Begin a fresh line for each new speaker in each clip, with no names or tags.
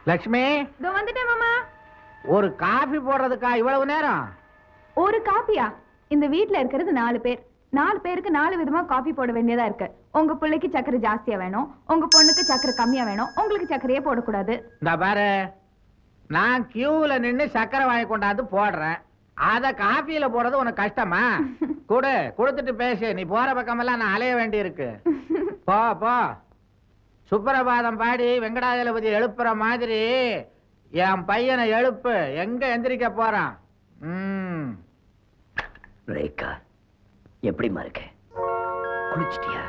லட்சுமி,
இதோ வந்துட்டேன் மாமா.
ஒரு காபி போடுறதுக்கா இவ்வளவு நேரம்?
ஒரு காப்பியா? இந்த வீட்ல இருக்கிறது 4 பேர். 4 பேருக்கு 4 விதமா காபி போட வேண்டியதா இருக்கு. உங்க பிள்ளைக்கு சக்கரை ஜாஸ்தியா வேணும், உங்க பொண்ணுக்கு சக்கரை கம்மியா வேணும், உங்களுக்கு சக்கரையே போடக்கூடாது.
இந்த பாரு, நான் கியூல நின்னு சக்கரை வாங்கி கொண்டாந்து போடுறேன். அத காபியில போடுறது உனக்கு கஷ்டமா? கொடுத்துட்டு பேசு. நீ போற பக்கமெல்லாம் நான் அலைய வேண்டி இருக்கு. போ போ. சுப்பிரபாதம் பாடி வெங்கடாஜலபதி எழுப்புற மாதிரி என் பையனை எழுப்பு. எங்க எந்திரிக்க போறான்?
ரேகா, எப்படிமா இருக்க? குளிச்சிட்டியா?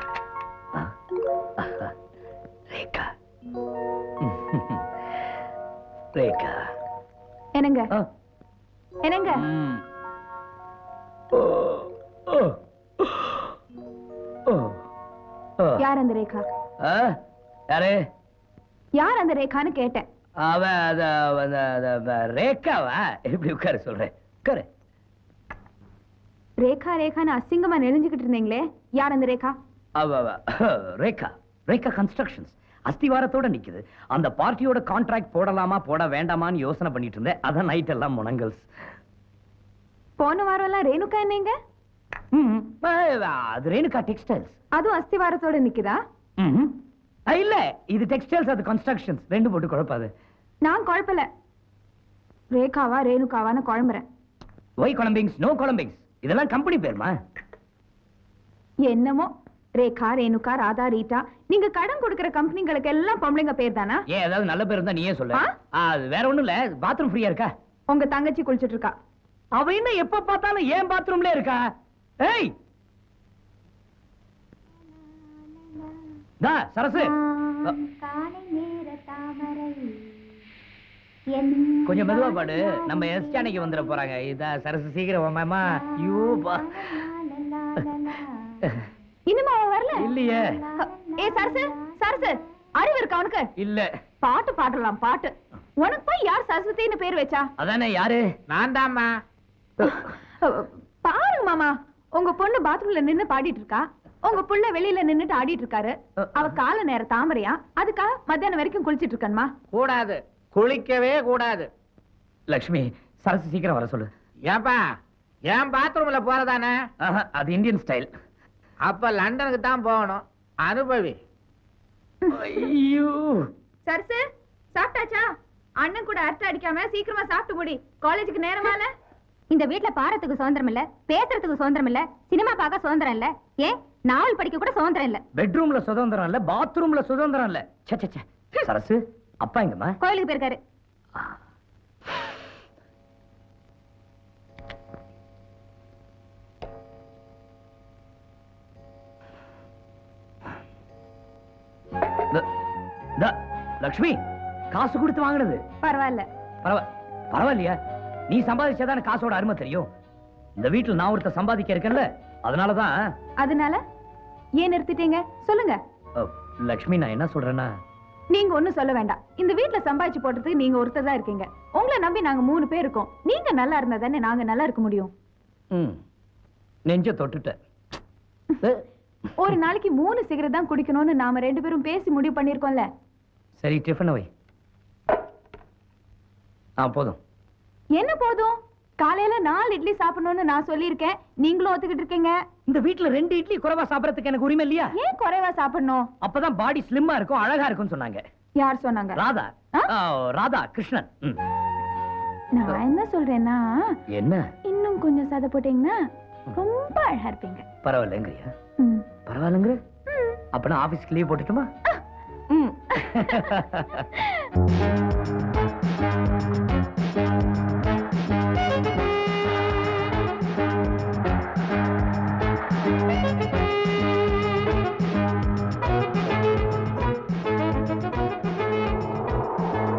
ரேகா, ரேகா.
என்னங்க என்னங்க? யார் அந்த ரேகா?
யாரு?
யார் அந்த ரேகான்னு கேட்டேன்.
ரேகாவா? எப்படி உட்கார சொல்றேன்? உட்காரு.
ரேகா ரேகான்னு அசிங்கமா நெளிஞ்சுக்கிட்டு இருந்தீங்களே, யார் அந்த ரேகா?
ரேகா, ரேகா கன்ஸ்ட்ரக்ஷன்ஸ் அஸ்திவாரத்தோட நிக்குது. அந்த பார்ட்டியோட கான்ட்ராக்ட் போடலாமா போட வேண்டாமான்னு யோசனை பண்ணிட்டு இருந்தேன். அதான் நைட் எல்லாம் முனங்கல்ஸ்.
போன வாரம் எல்லாம் ரேணுகா என்னங்க?
அது ரேணுகா டெக்ஸ்டைல்ஸ்.
அதுவும் அஸ்திவாரத்தோட நிக்குதா?
இல்ல, இது டெக்ஸ்டைல்ஸ், அது கன்ஸ்ட்ரக்ஷன்ஸ். ரெண்டு போட்டு குழப்பாது.
நான் குழப்பல. ரேகாவா ரேணுகாவான்னு குழம்புறேன்.
Y குழம்பிங்ஸ், no குழம்பிங்ஸ். இதெல்லாம் கம்பெனி பேருமா?
என்னமோ ரேகா, ரேணுகா, ராதா, ரீட்டா, நீங்க கடன் கொடுக்கிற கம்பெனிங்களுக்கு எல்லாம் பொம்பளைங்க பேர் தானா?
ஏன் ஏதாவது நல்ல பேர் இருந்தா நீயே சொல்ல. அது வேற ஒண்ணும் இல்ல. பாத்ரூம் ஃப்ரீயா இருக்கா?
உங்க தங்கச்சி குளிச்சிட்டு இருக்கா.
அவ என்ன எப்ப பார்த்தாலும் ஏன் பாத்ரூம்ல இருக்கா? ஏய் சரசு, கொஞ்சம் மெதுவா பாடு. நம்ம எஸ் ஜானகி வந்துட போறாங்க. இதா சரசு, சீக்கிரம் மாமா.
இன்னும் அவன் வரல
இல்லையே.
ஏ சரசு, சரசு, அறிவு இருக்கா உனக்கு?
இல்ல.
பாட்டு பாடலாம், பாட்டு. உனக்கு போய் யார் சரஸ்வதின்னு பேர் வச்சா?
அதானே. யாரு?
நான் தான்மா.
பாருங்க மாமா, உங்க பொண்ணு பாத்ரூம்ல நின்னு பாடிட்டு இருக்கா, உங்க புள்ள வெளியில நின்னுட்டு ஆடிட்டு இருக்காரு. அவ கால நேர தாமரையா, அதுக்காக மத்தியானம் வரைக்கும் குளிச்சிட்டு இருக்கணுமா?
கூடாது, குளிக்கவே கூடாது.
லட்சுமி, சரசு சீக்கிரம் வர சொல்லு.
ஏன்பா, ஏன் பாத்ரூம்ல போறதானே?
அது இந்தியன் ஸ்டைல்.
அப்ப லண்டனுக்கு தான் போகணும். அனுபவி.
ஐயோ
சரசு, சாப்பிட்டாச்சா? அண்ணன் கூட அரட்டை அடிக்காம சீக்கிரமா சாப்பிட்டு முடி. காலேஜுக்கு நேரமால. இந்த வீட்ல பாரத்துக்கு சுதந்திரம் இல்ல, பேசுறதுக்கு சுதந்திரம் இல்ல, சினிமா பார்க்க சுதந்திரம் இல்ல, ஏன் நாவல் படிக்க கூட சுதந்திரம் இல்ல.
பெட்ரூம்ல சுதந்திரம் இல்ல, பாத்ரூம்ல சுதந்திரம் இல்ல. சரசு, அப்பா எங்கம்மா?
கோயிலுக்கு போயிருக்காரு.
லட்சுமி, காசு கொடுத்து வாங்கினது
பரவாயில்ல.
பரவாயில்லையா? நீ சம்பாதிச்சாதான காசோட அருமை தெரியும். இந்த வீட்டுல நான் ஒருத்த சம்பாதிக்க இருக்கேன்ல, அதனாலதான்.
அதனால ஏன் நிறுத்திட்டீங்க சொல்லுங்க.
லட்சுமி, நான் என்ன சொல்றேன்னா,
நீங்க ஒண்ணும் சொல்ல வேண்டாம். இந்த வீட்டுல சம்பாதிச்சு போட்டதுக்கு நீங்க ஒருத்தர் தான் இருக்கீங்க. உங்களை நம்பி நாங்க 3 பேர் இருக்கோம். நீங்க நல்லா இருந்தா தானே நாங்க நல்லா இருக்க முடியும்.
நெஞ்ச தொட்டுட்ட.
ஒரு நாளைக்கு 3 சிகரெட் தான் குடிக்கணும்னு நாம 2 பேரும் பேசி முடிவு பண்ணிருக்கோம்ல.
சரி, டிஃபன் வை. போதும்.
என்ன போதும்? காலையில 4 இட்லி சாப்பிடணும்னு நான் சொல்லியிருக்கேன். நீங்களும் ஒத்துக்கிட்டு இருக்கீங்க.
இந்த வீட்டுல 2 இட்லி குறைவா சாப்பிடறதுக்கு எனக்கு உரிமை இல்லையா?
ஏன் குறைவா சாப்பிடணும்?
அப்பதான் பாடி ஸ்லிம்மா இருக்கும், அழகா இருக்கும்னு சொன்னாங்க.
யார் சொன்னாங்க?
ராதா. ராதா கிருஷ்ணன்.
நான் என்ன சொல்றேன்னா,
என்ன
இன்னும் கொஞ்சம் சதை போட்டீங்கன்னா ரொம்ப அழகா இருப்பீங்க.
பரவாயில்லைங்கறியா? பரவாயில்லைங்கற? அப்ப நான் ஆபீஸ்க்கு லீவ் போட்டுட்டுமா?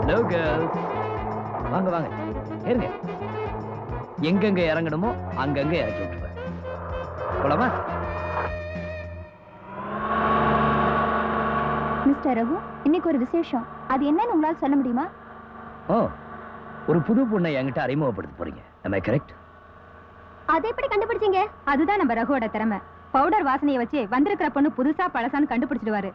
Hello girls. வாங்க வாங்க, ஏறுங்க. எங்கெங்க இறங்கணுமோ அங்கங்க இறக்கி விட்டுருவேன். போலாமா?
மிஸ்டர் ரகு, இன்னைக்கு ஒரு விசேஷம். அது என்னன்னு உங்களால சொல்ல முடியுமா?
ஒரு புது பொண்ணை என்கிட்ட அறிமுகப்படுத்த போறீங்க. Am I correct?
அதை எப்படி கண்டுபிடிச்சீங்க? அதுதான் நம்ம ரகுவோட திறமை. பவுடர் வாசனையை வச்சு வந்திருக்கிற பொண்ணு புதுசா பழசான்னு கண்டுபிடிச்சிடுவாரு.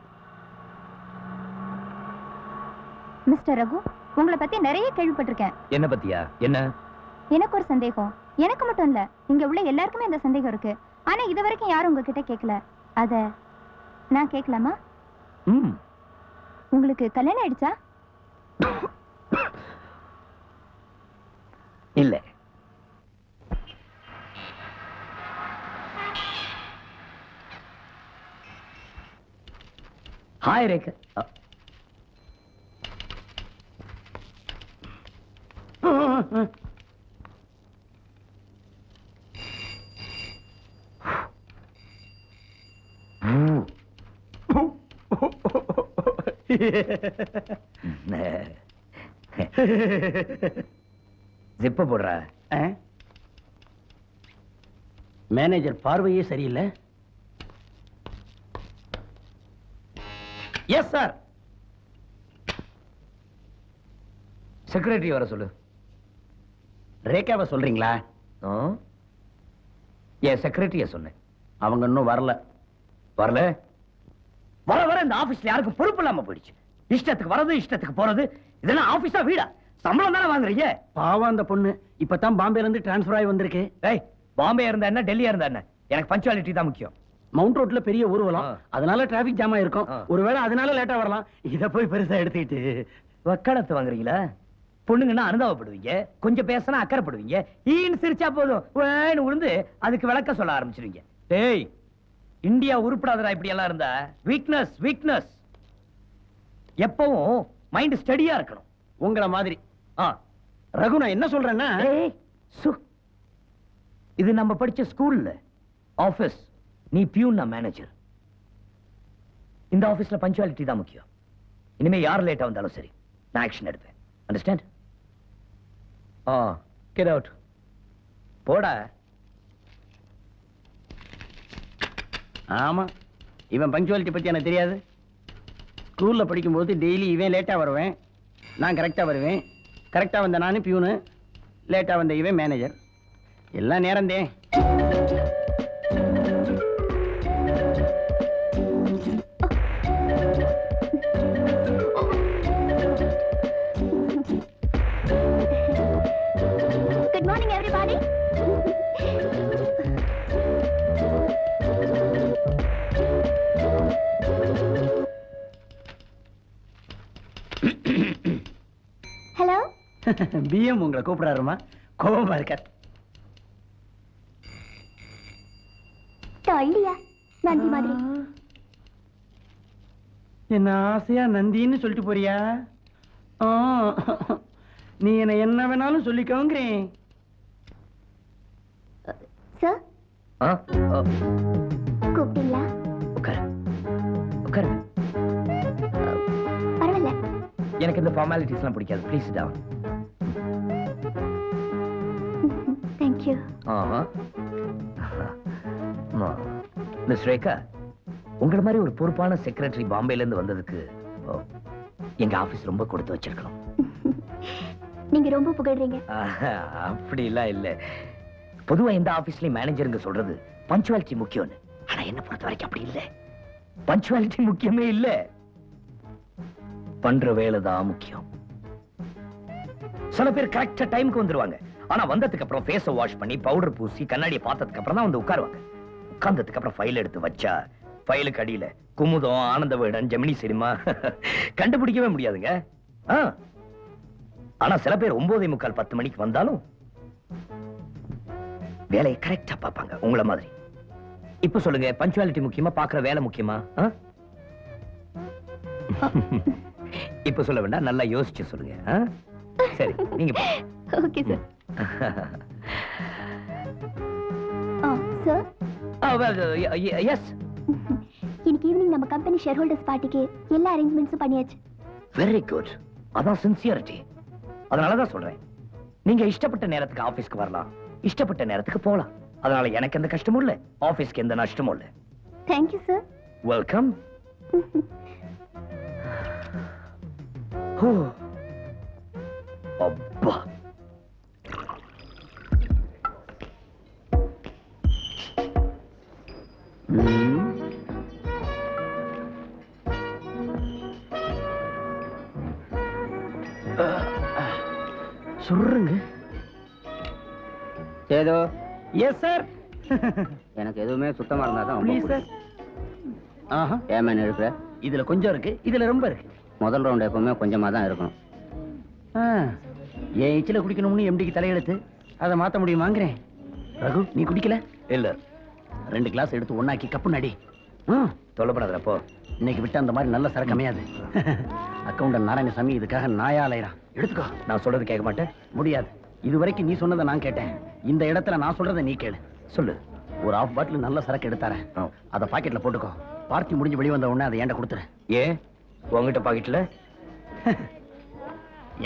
மிஸ்டர் ரகு, உங்களை பத்தி நிறைய கேள்விப்பட்டிருக்கேன்.
என்ன பத்தியா? என்ன?
எனக்கு ஒரு சந்தேகம். எனக்கு மட்டும் இல்ல, இங்க உள்ள எல்லாருக்குமே இந்த சந்தேகம் இருக்கு. ஆனா இது வரைக்கும் யாரும் உங்ககிட்ட கேட்கல. அத நான் கேட்கலாமா? உங்களுக்கு கல்யாணம் ஆயிடுச்சா?
இல்ல. ஹாய் ரேகா. ஜிப்ப போடுற.
மேனேஜர் பார்வையே சரியில்லை. Yes sir.
செக்ரட்டரி வர சொல்லு.
ரேகாவை சொல்றீங்களா?
என் செக்ரட்டரிய சொன்னேன்.
அவங்க இன்னும் வரல.
வரல? வர வர இந்த ஆபீஸ்ல யாருக்கும் பொறுப்பு இல்லாம போயிடுச்சு. இஷ்டத்துக்கு வரது, இஷ்டத்துக்கு போறது. இதெல்லாம் ஆபீஸா வீடா? சம்பளம் தானே வாங்குறீங்க?
பாவம் அந்த பொண்ணு இப்பதான் பாம்பேல இருந்து டிரான்ஸ்பர் ஆகி வந்திருக்கு.
ஏய், பாம்பே இருந்தா என்ன, டெல்லியா இருந்தா என்ன, எனக்கு பஞ்சுவாலிட்டி தான் முக்கியம்.
மவுண்ட் ரோட்ல பெரிய ஊர்வலம், அதனால டிராபிக் ஜாம் ஆயிருக்கும்.
ஆ.
ஒருவேளை அதனால லேட்டா வரலாம். இத போய் பெருசா எடுத்துக்கிட்டு
வக்காலத்து வாங்குறீங்களா? பொண்ணுங்கன்னா அனுதாபப்படுவீங்க, கொஞ்சம் பேசினா அக்கறைப்படுவீங்க. ஈன்னு சிரிச்சா போதும் வேன்னு உழுந்து அதுக்கு விளக்க சொல்ல ஆரம்பிச்சிருவீங்க. டேய், இந்தியா உருப்படாதடா இப்படி எல்லாம் இருந்தா. Weakness weakness. எப்பவும் மைண்ட் ஸ்டடியா இருக்கணும்.
உங்கள மாதிரி. ரகு, நான் என்ன சொல்றேன்னா,
இது நம்ம படிச்ச ஸ்கூல்ல ஆபீஸ். நீ பியூன், நான் மேனேஜர். இந்த ஆபீஸ்ல பஞ்சுவாலிட்டி தான் முக்கியம். இனிமே யார் லேட்டா வந்தாலும் சரி, நான் ஆக்ஷன் எடுப்பேன். அண்டர்ஸ்டாண்ட்? Get out. போடா.
ஆமா, இவன் பங்க்சுவாலிட்டி பத்தி எனக்கு தெரியாது. ஸ்கூல்ல படிக்கும்போது டெய்லி இவன் லேட்டா வருவேன், நான் கரெக்டா வருவேன். கரெக்டா வந்த நானு பியூனு, லேட்டா வந்த இவன் மேனேஜர். எல்லாம் நேரந்தே.
Good morning, everybody. Hello.
PM உங்களை கூப்பிடாருமா, கோபமா இருக்கார்.
இல்லையா நந்தி மாதிரி?
என்ன ஆசையா நந்தின்னு சொல்லிட்டு போறியா? நீ என்ன வேணாலும் சொல்லிக்கோங்கிறேன்.
சார், கூப்பிட்டீங்களா?
உட்காரு உட்காரு.
பரவாயில்ல.
எனக்கு இந்த ஃபார்மாலிட்டிஸ்லாம் பிடிக்காது. Please down.
Thank you.
Miss Rekha, உங்கள மாதிரி ஒரு பொறுப்பான செக்ரட்டரி பாம்பேல இருந்து வந்ததுக்கு எங்க ஆபீஸ் ரொம்ப கொடுத்து வச்சிருக்கணும்.
நீங்க ரொம்ப புகழ்றீங்க.
அப்படி எல்லாம் இல்ல. பொதுவா இந்த ஆபீஸ்லயும் மேனேஜருங்க சொல்றது பஞ்சுவாலிட்டி முக்கியம்னு. ஆனா என்ன பொறுத்த வரைக்கும் அப்படி இல்ல. பஞ்சுவாலிட்டி முக்கியமே இல்ல, பண்ற வேலை தான் முக்கியம். சில பேர் கரெக்டா டைமுக்கு வந்துருவாங்க. ஆனா வந்ததுக்கு அப்புறம் ஃபேஸ வாஷ் பண்ணி பவுடர் பூசி கண்ணாடியை பார்த்ததுக்கு அப்புறம் தான் வந்து உட்காருவாங்க. உட்கார்ந்ததுக்கு அப்புறம் ஃபைல் எடுத்து வச்சா ஃபைலுக்கு அடியில குமுதம், ஆனந்த விகடன், ஜெமினி சினிமா கண்டுபிடிக்கவே முடியாதுங்க. ஆனா சில பேர் 9:45 10 மணிக்கு வந்தாலும் வேலையை கரெக்டா பார்ப்பாங்க, உங்கள மாதிரி. இப்ப சொல்லுங்க, பஞ்சுவாலிட்டி முக்கியமா, பாக்குற வேலை முக்கியமா? இப்ப சொல்ல வேண்டாம், நல்லா யோசிச்சு சொல்லுங்க. சரி, நீங்க
ஓகே சார். Sir,
S.
இன்னைக்கு ஈவினிங் நம்ம கம்பெனி ஷேர் ஹோல்டர்ஸ் பார்ட்டிக்கு எல்லா அரேஞ்ச்மெண்ட்ஸும் பண்ணியாச்சு.
Very good. அதான் சின்சியரிட்டி. அதனால தான் சொல்றேன், நீங்க இஷ்டப்பட்ட நேரத்துக்கு ஆபீஸ்க்கு வரலாம், இஷ்டப்பட்ட நேரத்துக்கு போலாம். அதனால எனக்கு எந்த கஷ்டமும் இல்ல, ஆபீஸ்க்கு எந்த நஷ்டமும் இல்ல.
Thank you, sir.
வெல்கம். அப்பா,
சுருங்க.
ஏதோ
எஸ் சார்.
எனக்கு எதுவுமே சுத்தமா இருந்தா தான் ரொம்ப
ப்ளீஸ் சார்.
பிடிக்கும்.
ஆஹா,
ஏன் இருக்கிற
இதுல கொஞ்சம் இருக்கு, இதுல ரொம்ப இருக்கு.
முதல் ரவுண்ட் எப்பவுமே கொஞ்சமா தான் இருக்கணும்.
என் இச்சில குடிக்கணும்னு எம்டிக்கு தலையெழுத்து, அதை மாத்த முடியுமாங்கிறேன். ரகு, நீ குடிக்கல?
இல்ல.
2 கிளாஸ் எடுத்து ஒண்ணாக்கி கப்பு நடி.
தொலைப்படாதப்போ.
இன்னைக்கு விட்டு அந்த மாதிரி நல்ல சரக்கு அமையாது. அக்கவுண்டன்ட் நாராயணசாமி இதுக்காக நாயா அலையறான். எடுத்துக்கோ.
நான் சொல்றது கேட்க மாட்டேன்.
முடியாது. இதுவரைக்கும் நீ சொன்னதை நான் கேட்டேன். இந்த இடத்துல நான் சொல்றதை நீ கேளு.
சொல்லு.
ஒரு 1/2 பாட்டில் நல்ல சரக்கு எடுத்தாரேன். அதை பாக்கெட்ல போட்டுக்கோ. பார்ட்டி முடிஞ்சு வெளியே வந்த உடனே அதை ஏன்ட கொடுத்துரு.
ஏன் உங்ககிட்ட பாக்கெட்ல?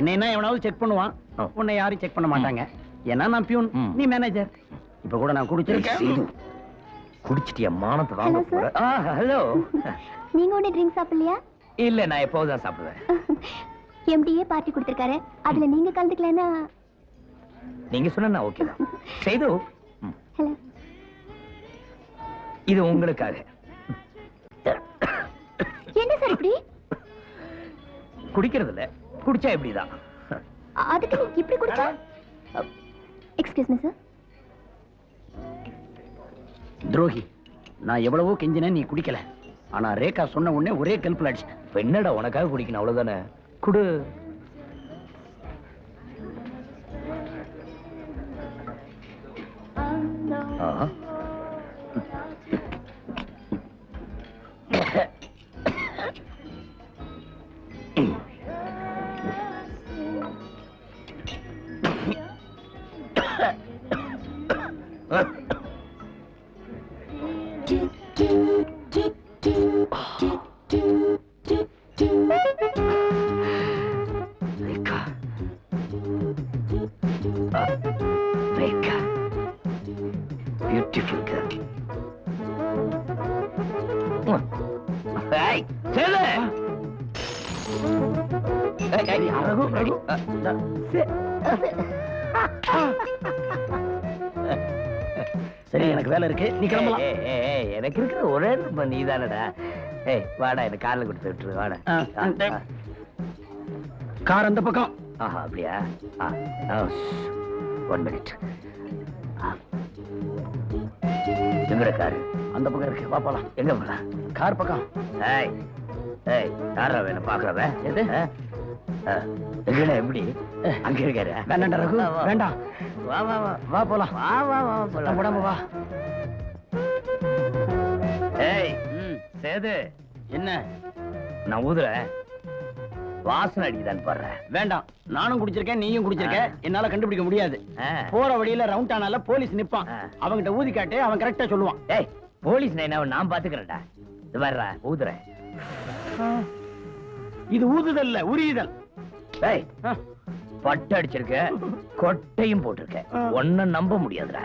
என்ன எவனாவது செக் பண்ணுவான், உன்னை யாரும் செக் பண்ண மாட்டாங்க. ஏன்னா நான் பியூன், நீ மேனேஜர். இப்ப கூட நான் குடிச்சிருக்கேன்.
குடிச்சிட்டியா? மானத்தை வாங்க போற. ஹலோ.
நீங்க ஒண்ணு ட்ரிங்க் சாப்பிடலையா?
இல்ல, நான் எப்போதும் தான் சாப்பிடுவேன்.
எம்டிஏ பார்ட்டி கொடுத்திருக்காரு, அதுல நீங்க கலந்துக்கலன்னா?
நீங்க சொன்னா ஓகே தான். செய்து.
ஹலோ.
இது உங்களுக்காக.
என்ன சார் இப்படி?
குடிக்கிறது இல்ல, குடிச்சா இப்படிதான்.
அதுக்கு நீ இப்படி குடிச்சா? Excuse me sir.
துரோகி, நான் எவ்வளவோ கெஞ்சினேன், நீ குடிக்கல. ஆனா ரேகா சொன்ன உடனே ஒரே கல்புல அடிச்சேன்.
இப்ப என்னடா உனக்காக குடிக்கணும், அவ்வளவுதானே. குடு. Beautiful girl. Hey, Taylor! Hey, Aragu, ready?
சரி, எனக்கு வேலை இருக்கு, நீ கிளம்பலாம்.
எனக்கு இருக்கிற ஒரே நீ தானடா. ஏய், வாடா, இந்த கார்ல கொடுத்து விட்டுரு, வாடா.
கார் அந்த பக்கம்.
ஆஹா, அப்படியா? 1 minute. எங்கட காரு?
அந்த பக்கம் இருக்கு, வா போலாம்.
எங்க போலாம்?
கார் பக்கம்.
ஏய், ஏய், யாரா வேணும் பாக்குறவன்? எது? எங்கடா, எப்படி? அங்க இருக்காரு.
வேண்டாம் ரகு, வேண்டாம்.
வா வா வா
வா போலாம்.
வா வா வா போலாம்.
உடம்பு வா.
ஏய், சேது,
என்ன?
நான் ஊதுறேன், வாசனை அடிக்குதான்னு பாடுறேன்.
வேண்டாம், நானும் குடிச்சிருக்கேன், நீயும் குடிச்சிருக்க. என்னால கண்டுபிடிக்க முடியாது. போற வழியில ரவுண்ட் ஆனால போலீஸ் நிப்பான். அவங்கிட்ட ஊதி காட்டு, அவன் கரெக்டா சொல்லுவான்.
ஏய், போலீஸ் நான் பாத்துக்கிறேன்டா. இது வர்றா, ஊதுறேன்.
இது ஊதுதல் இல்ல, உரியுதல்.
ஏய், பட்டு அடிச்சிருக்க, கொட்டையும் போட்டிருக்க, ஒன்ன நம்ப முடியாதுடா.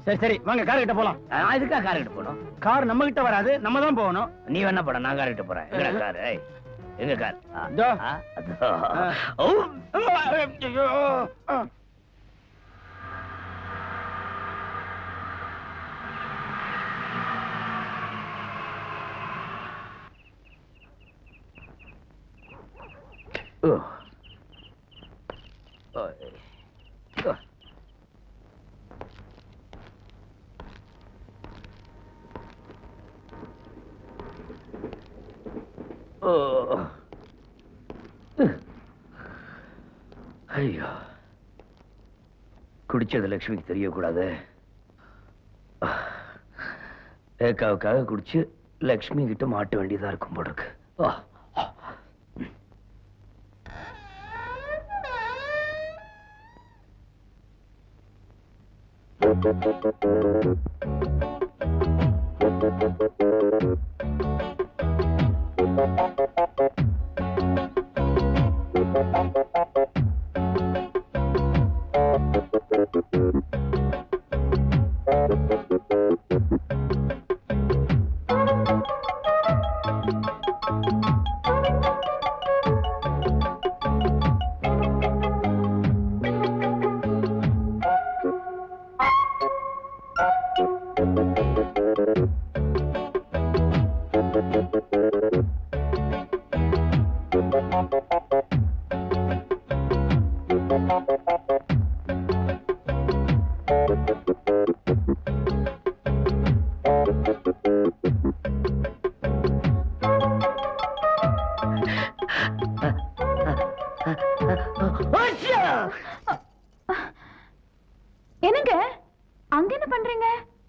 சரி சரி, வாங்க கார் கிட்ட போலாம்.
இதுக்கா கார் கிட்ட போனோம்?
கார் நம்ம கிட்ட வராது, நம்ம தான் போகணும்.
நீ வேணா போட, நான் கார் கிட்ட போறேன். எங்க கார்? எங்க கார்?
இதோ.
ஐயோ, குடிச்சது லட்சுமிக்கு தெரியக்கூடாது. ஏக்காவுக்காக குடிச்சு லட்சுமி கிட்ட மாட்ட வேண்டியதா இருக்கும் போல இருக்கு.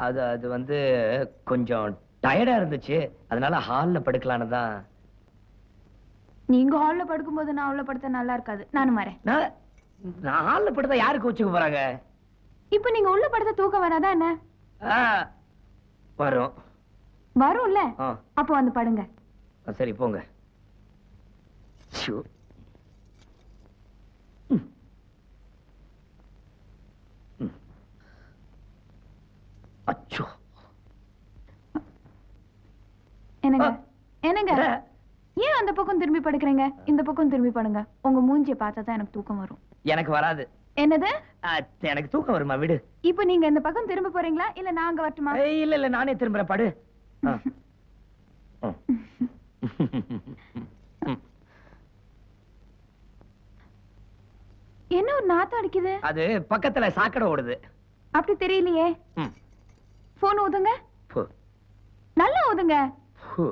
அது அது வந்து கொஞ்சம் டயர்டா இருந்துச்சு, அதனால ஹால்ல படுக்கலான்னு தான்.
நீங்க ஹால்ல படுக்கும்போது நான் உள்ள படுத்தா நல்லா இருக்காது. நானும் வரேன்.
நான் ஹால்ல படுத்தா யாருக்கு வச்சுக்க போறாங்க?
இப்ப நீங்க உள்ள படுத்தா தூக்கம் வராதா என்ன?
ஆ, வரும்.
வரும்ல,
ஆ.
அப்போ வந்து படுங்க.
சரி போங்க. ஷோ. அச்சோ.
என்னங்க
ஆ.
என்னங்க, ஏன் அந்த பக்கம் திரும்பி படுக்கிறீங்க? இந்த பக்கம் திரும்பி படுங்க. உங்க மூஞ்சியை பார்த்தா தான் எனக்கு தூக்கம் வரும்.
எனக்கு வராது.
என்னது?
எனக்கு தூக்கம் வருமா? விடு.
இப்போ நீங்க இந்த பக்கம் திரும்ப போறீங்களா இல்ல நான் அங்க வரட்டுமா?
இல்ல இல்ல, நானே திரும்புறேன். படு. ஆ.
என்ன ஒரு நாத்தம் அடிக்குது?
அது பக்கத்துல சாக்கடை ஓடுது.
அப்படி தெரியலையே.
ம்.
போன் ஊதுங்க.
ஃபு.
நல்லா ஊதுங்க.
ஃபு.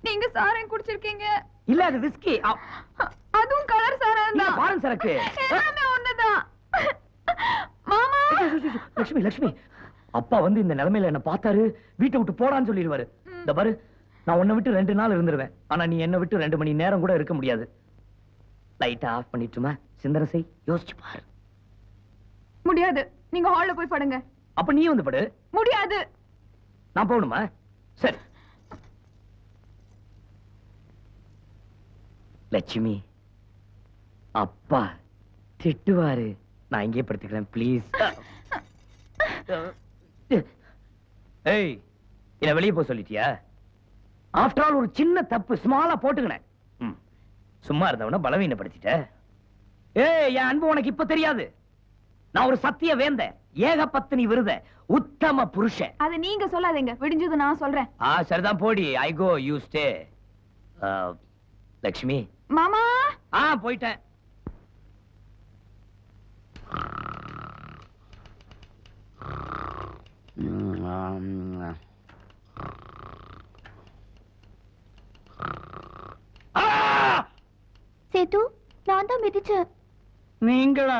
நீங்க சாராயம் குடிச்சிருக்கீங்க.
இல்ல, அது விஸ்கி.
அதுவும் கலர் சாராயம் தான்.
ஃபாரின் சரக்கு.
எல்லாமே ஒண்ணுதான். மாமா,
லட்சுமி லட்சுமி, அப்பா வந்து இந்த நிலைமையில என்ன பார்த்தாரு, வீட்டை விட்டு போடான்னு சொல்லிடுவாரு. இந்த பாரு, நான் உன்னை விட்டு 2 நாள் இருந்துருவேன், ஆனா நீ என்ன விட்டு 2 மணி நேரம் கூட இருக்க முடியாது. லைட்டா ஆஃப் பண்ணிட்டுமா? சிந்தனை செய், யோசிச்சு பாரு.
முடியாது. நீங்க ஹால்ல போய் படுங்க.
அப்ப நீ வந்து படு.
முடியாது.
நான் போகணுமா? சரி. லட்சுமி, அப்பா திட்டுவாரு, நான் இங்கே படுத்துக்கிறேன் ப்ளீஸ். ஏய், என்ன வெளியே போக சொல்லிட்டியா? ஆஃப்டர் ஆல் ஒரு சின்ன தப்பு, ஸ்மாலா போட்டுக்கினேன். சும்மா இருந்தவன பலவீனப்படுத்திட்ட. ஏய், என் அன்பு உனக்கு இப்ப தெரியாது. நான் ஒரு சத்திய வேந்த, ஏகபத்தினி விருத, உத்தம புருஷன்.
அது நீங்க சொல்லாதீங்க, விடிஞ்சது நான் சொல்றேன்.
சரிதான், போடி. I go, you stay. Lakshmi.
மாமா.
போயிட்டேன்.
சேது, நான் தான் மிதிச்சேன்.
நீங்களா?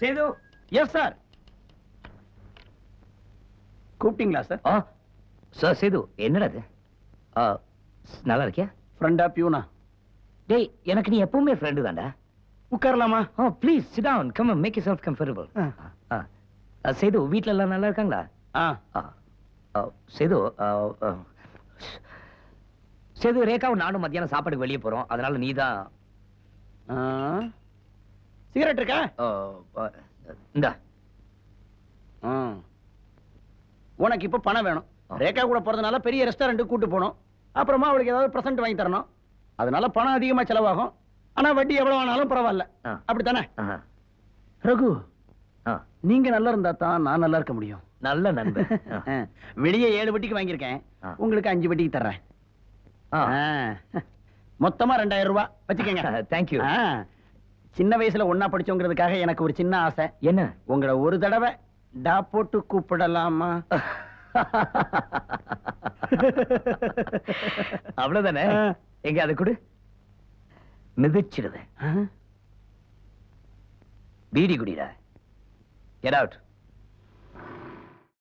சேது.
Yes sir. கூப்பிட்டீங்களா சார்?
சார் சேது, என்னடா இது? நல்லா இருக்கியா?
ஃப்ரெண்டா பியூனா?
டேய், எனக்கு நீ எப்பவுமே ஃப்ரெண்டு தான்டா.
உட்காரலாமா?
Please sit down, come on, make yourself comfortable. Sethu, வீட்ல எல்லாம் நல்லா இருக்காங்களா? சேது, சேது, ரேகாவும் நானும் மத்தியானம் சாப்பாடுக்கு வெளியே போறோம், அதனால நீ தான்.
சிகரெட் இருக்கா?
இந்தா.
உனக்கு இப்ப பணம் வேணும். ரேகா கூட போறதுனால பெரிய ரெஸ்டாரண்ட் கூட்டு போகணும். அப்புறமா அவளுக்கு ஏதாவது பிரசன்ட் வாங்கி தரணும். அதனால பணம் அதிகமா செலவாகும். ஆனா வட்டி எவ்வளவு ஆனாலும் பரவாயில்ல. அப்படித்தானே ரகு? நீங்க நல்லா இருந்தா தான் நான் நல்லா இருக்க முடியும்.
நல்ல நண்பன்.
வெளியே 7 வட்டிக்கு வாங்கியிருக்கேன், உங்களுக்கு 5 வட்டிக்கு தர்றேன். மொத்தமா 2000 ரூபாய் வச்சுக்கங்க.
தேங்க்யூ.
சின்ன வயசுல ஒன்னா படிச்சோங்கிறதுக்காக எனக்கு ஒரு சின்ன ஆசை.
என்ன?
உங்களை ஒரு தடவை டா போட்டு கூப்பிடலாமா?
அவ்வளவுதானே? எங்க அதை கொடு, மிதிச்சிடுவேன். பீடி குடிடா. Get out.